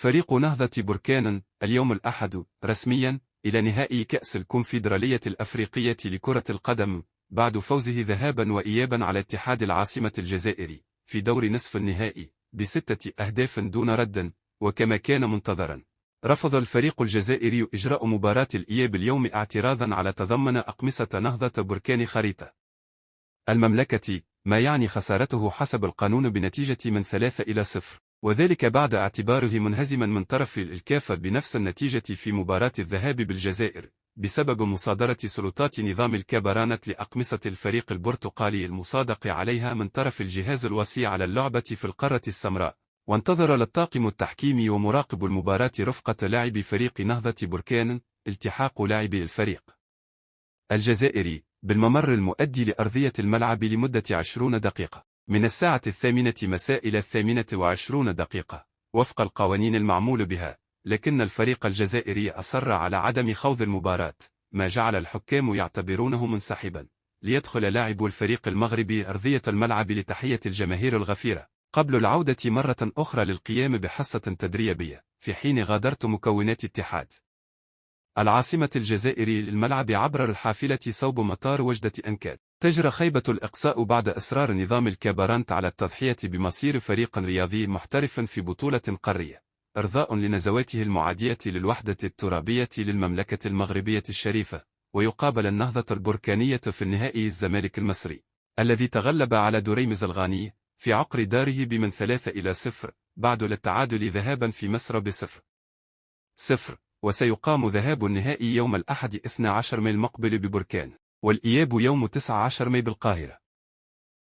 فريق نهضة بركان اليوم الأحد رسميا إلى نهائي كأس الكونفدرالية الأفريقية لكرة القدم بعد فوزه ذهابا وإيابا على اتحاد العاصمة الجزائري في دور نصف النهائي ب6 أهداف دون رد. وكما كان منتظرا، رفض الفريق الجزائري إجراء مباراة الإياب اليوم اعتراضا على تضمن أقمصة نهضة بركان خريطة المملكة، ما يعني خسارته حسب القانون بنتيجة 3-0، وذلك بعد اعتباره منهزما من طرف الكاف بنفس النتيجة في مباراة الذهاب بالجزائر بسبب مصادرة سلطات نظام الكابرانة لأقمصة الفريق البرتقالي المصادق عليها من طرف الجهاز الوصي على اللعبة في القارة السمراء. وانتظر الطاقم التحكيمي ومراقب المباراة رفقة لاعبي فريق نهضة بركان التحاق لاعبي الفريق الجزائري بالممر المؤدي لأرضية الملعب لمدة 20 دقيقة من الساعة 8 مساء إلى 28 دقيقة وفق القوانين المعمول بها، لكن الفريق الجزائري أصر على عدم خوض المباراة، ما جعل الحكام يعتبرونه منسحبا ليدخل لاعب الفريق المغربي أرضية الملعب لتحية الجماهير الغفيرة قبل العودة مرة أخرى للقيام بحصة تدريبية، في حين غادرت مكونات اتحاد العاصمة الجزائري للملعب عبر الحافلة صوب مطار وجدة أنكاد. تجرى خيبة الإقصاء بعد إصرار نظام الكابرانت على التضحية بمصير فريق رياضي محترف في بطولة قارية، إرضاء لنزواته المعادية للوحدة الترابية للمملكة المغربية الشريفة. ويقابل النهضة البركانية في النهائي الزمالك المصري الذي تغلب على دريمز الغاني في عقر داره ب3-0 بعد التعادل ذهابا في مصر ب0-0. وسيقام ذهاب النهائي يوم الأحد 12 ماي المقبل ببركان، والإياب يوم 19 ماي بالقاهرة.